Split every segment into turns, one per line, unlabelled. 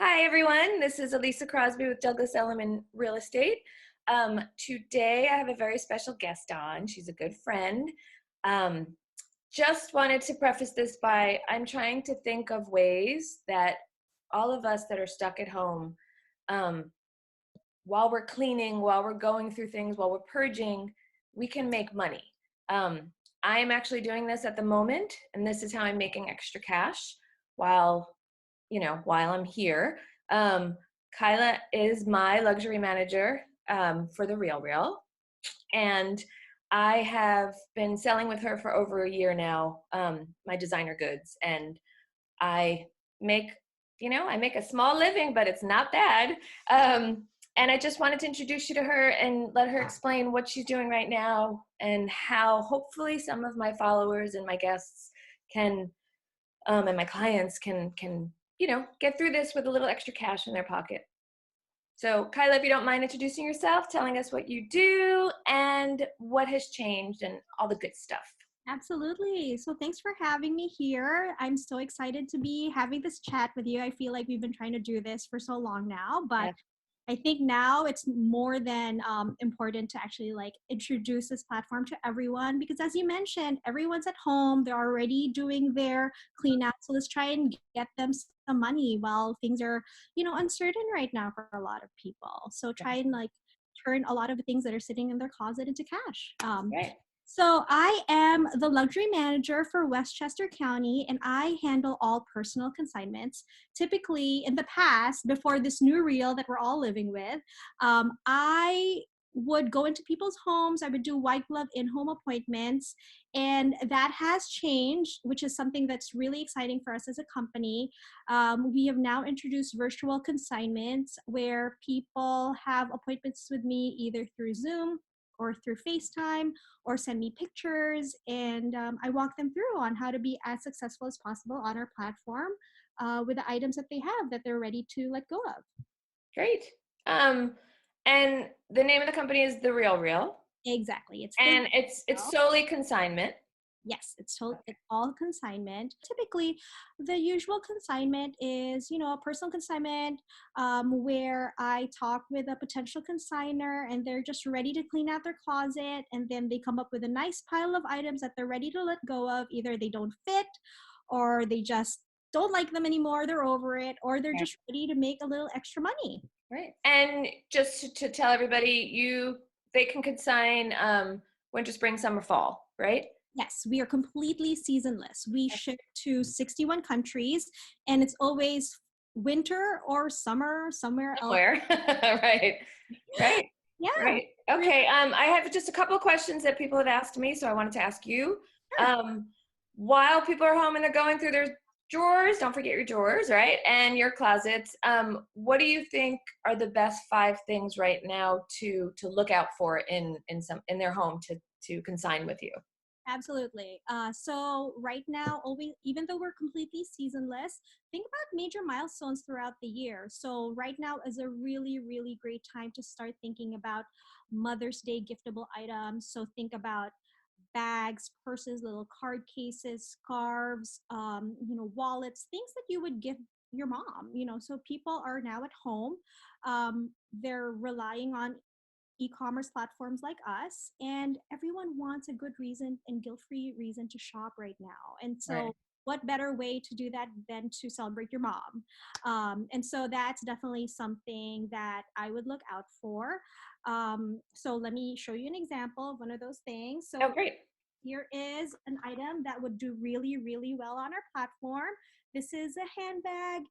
Hi, everyone. This is Ilisa.Crosby with Douglas Elliman Real Estate. Today, I have a very special guest on. She's a good friend. Um, just wanted to preface this by I'm trying to think of ways that all of us that are stuck at home, um, while we're cleaning, while we're going through things, while we're purging, we can make money. Um, I am actually doing this at the moment, and this is how I'm making extra cash while while I'm here. Um, Kyla is my luxury manager for the Real Real, and I have been selling with her for over a year now, my designer goods, and I make, I make a small living, but it's not bad. And I just wanted to introduce you to her and let her explain what she's doing right now and how hopefully some of my followers and my guests can and my clients can get through this with a little extra cash in their pocket. So Kyla, if you don't mind introducing yourself, telling us what you do and what has changed and all the good stuff.
Absolutely. So thanks for having me here. I'm so excited to be having this chat with you. I feel like we've been trying to do this for so long now, but
Yeah.
I think now it's more than important to actually introduce this platform to everyone because as you mentioned, everyone's at home. They're already doing their cleanup. So let's try and get them some money while things are, uncertain right now for a lot of people. So try and turn a lot of the things that are sitting in their closet into cash.
Right.
So I am the luxury manager for Westchester County, and I handle all personal consignments. Typically, in the past, before this new reel that we're all living with, I would go into people's homes. I would do white glove in-home appointments, and that has changed, which is something that's really exciting for us as a company. We have now introduced virtual consignments where people have appointments with me either through Zoom or through FaceTime or send me pictures, and I walk them through on how to be as successful as possible on our platform with the items that they have that they're ready to let go of.
Great. Um, and the name of the company is The Real Real,
Exactly. It's the
and it's solely consignment.
Yes, it's all consignment. Typically, the usual consignment is, a personal consignment where I talk with a potential consigner and they're just ready to clean out their closet, and then they come up with a nice pile of items that they're ready to let go of. Either they don't fit, or they just don't like them anymore. They're over it, or they're
Right.
just ready to make a little extra money.
Right. And just to tell everybody, they can consign winter, spring, summer, fall, right?
Yes, we are completely seasonless. We ship to 61 countries, and it's always winter or summer somewhere else.
Somewhere. Right. Right.
Yeah.
Right. Okay. I have just a couple of questions that people have asked me, so I wanted to ask you.
Sure.
Um, while people are home and they're going through their drawers, don't forget your drawers, right? And your closets. What do you think are the best 5 things right now to look out for in their home to consign with you?
Absolutely. So right now, always, even though we're completely seasonless, think about major milestones throughout the year. So right now is a really, really great time to start thinking about Mother's Day giftable items. So think about bags, purses, little card cases, scarves, wallets, things that you would give your mom. So people are now at home. They're relying on e-commerce platforms like us, and everyone wants a good reason and guilt-free reason to shop right now. And
Right.
so what better way to do that than to celebrate your mom? And so that's definitely something that I would look out for. So let me show you an example of one of those things.
Oh,
So
great.
here is an item that would do really, really well on our platform. This is a handbag.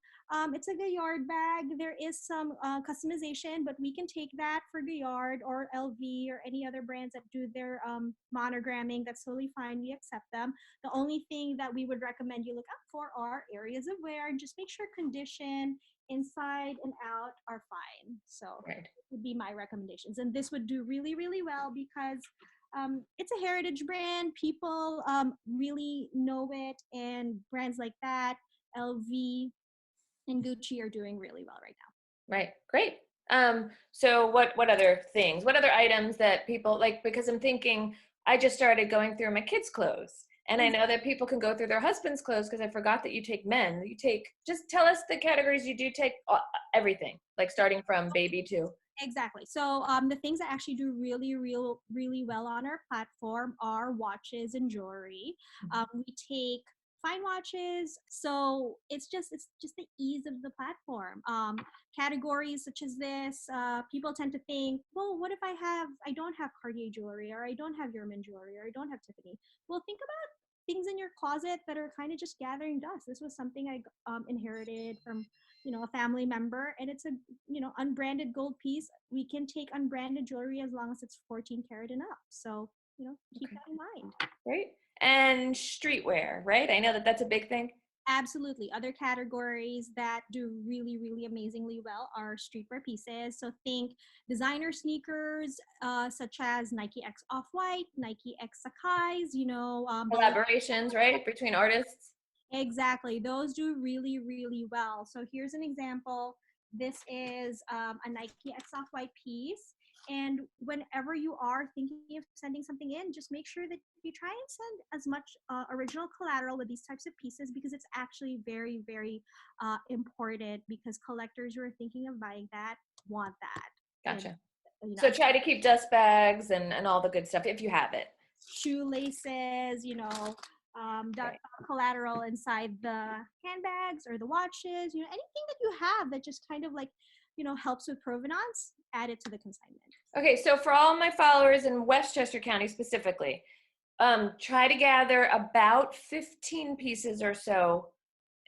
It's a Gaillard bag. There is some customization, but we can take that for Gaillard or LV or any other brands that do their monogramming. That's totally fine. We accept them. The only thing that we would recommend you look out for are areas of wear, and just make sure condition inside and out are fine. So
Right.
would be my recommendations. And this would do really, really well because it's a heritage brand. People really know it, and brands like that, LV and Gucci, are doing really well right now.
Right. Great. So what other things? What other items that people like? Because I'm thinking I just started going through my kids' clothes, And I know that people can go through their husband's clothes because I forgot that you take men. You take, just tell us the categories you do take, everything, like starting from baby to.
Exactly. So the things that actually do really well on our platform are watches and jewelry. We take fine watches, so it's just the ease of the platform. Categories such as this, people tend to think, well, what if I don't have Cartier jewelry, or I don't have Yerman jewelry, or I don't have Tiffany? Well, think about things in your closet that are kind of just gathering dust. This was something I inherited from a family member, and it's a unbranded gold piece. We can take unbranded jewelry as long as it's 14 karat and up. So keep
Okay,
that in mind.
great. And streetwear, right? I know that that's a big thing.
Absolutely. Other categories that do really amazingly well are streetwear pieces. So think designer sneakers, such as Nike X Off White, Nike X Sakai's,
Collaborations, right? Between artists.
Exactly. Those do really well. So here's an example. This is a Nike X Off White piece. And whenever you are thinking of sending something in, just make sure that you try and send as much original collateral with these types of pieces, because it's actually very important, because collectors who are thinking of buying that want that. And,
Gotcha. So
as
try to keep dust bags and all the good stuff if you have it.
shoelaces,
Right.
collateral inside the handbags or the watches, anything that you have that just kind of like, helps with provenance, add it to the consignment.
Okay, so for all my followers in Westchester County specifically, try to gather about 15 pieces or so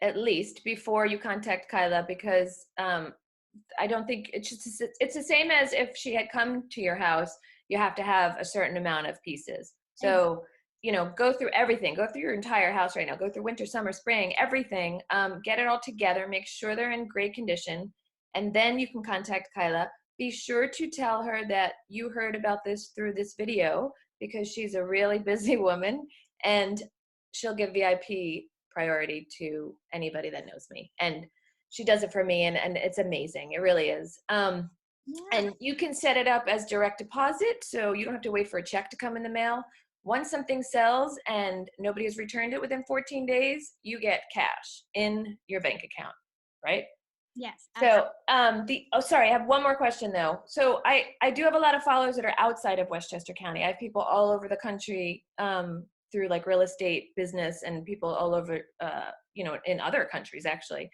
at least before you contact Kyla, because I don't think it's the same as if she had come to your house. You have to have a certain amount of pieces.
Exactly.
So go through everything. Go through your entire house right now. Go through winter, summer, spring, everything. Get it all together. Make sure they're in great condition, and then you can contact Kyla. Be sure to tell her that you heard about this through this video, because she's a really busy woman, and she'll give VIP priority to anybody that knows me. And she does it for me, and it's amazing. It really is.
Yeah.
And you can set it up as direct deposit, so you don't have to wait for a check to come in the mail. Once something sells and nobody has returned it within 14 days, you get cash in your bank account, right?
Yes, absolutely.
So sorry, I have one more question though. So I do have a lot of followers that are outside of Westchester County. I have people all over the country, through like real estate business, and people all over in other countries actually.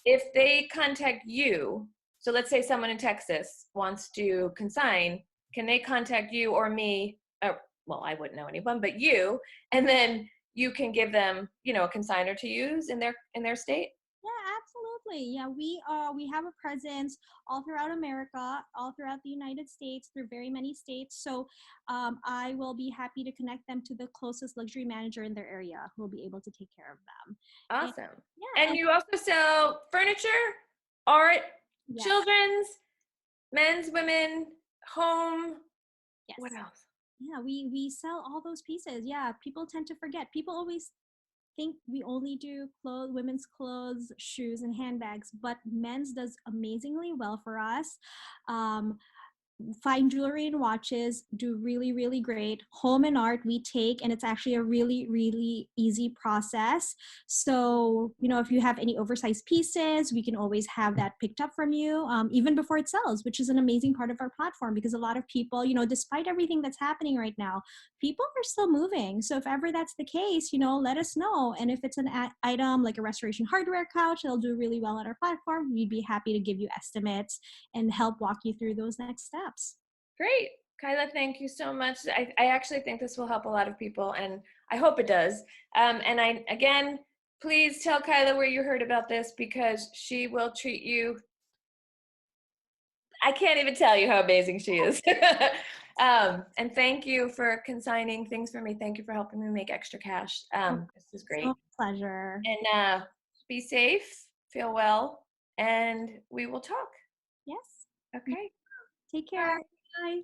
If they contact you, so let's say someone in Texas wants to consign, can they contact you or me? Well, I wouldn't know anyone, but you, and then you can give them, a consigner to use in their state.
Yeah, absolutely. Yeah, we have a presence all throughout America, all throughout the United States, through very many states. So I will be happy to connect them to the closest luxury manager in their area who will be able to take care of them. And
Awesome.
yeah,
And
and
you also sell furniture, art,
yes,
children's, men's, women, home.
yes.
What else?
Yeah, we sell all those pieces. Yeah, people tend to forget. People always think we only do clothes, women's clothes, shoes, and handbags, but men's does amazingly well for us. Um, Fine jewelry and watches do really great. Home and art we take, and it's actually a really easy process. So if you have any oversized pieces, we can always have that picked up from you, even before it sells, which is an amazing part of our platform, because a lot of people, despite everything that's happening right now, people are still moving. So if ever that's the case, let us know. And if it's an item like a restoration hardware couch, it'll do really well on our platform. We'd be happy to give you estimates and help walk you through those next steps.
Great. Kyla, thank you so much. I actually think this will help a lot of people, and I hope it does. And again, please tell Kyla where you heard about this, because she will treat you. I can't even tell you how amazing she is. And thank you for consigning things for me. Thank you for helping me make extra cash. This is
So
great.
pleasure.
And be safe, feel well, and we will talk.
Yes.
Okay.
Take care.
Bye.
Bye.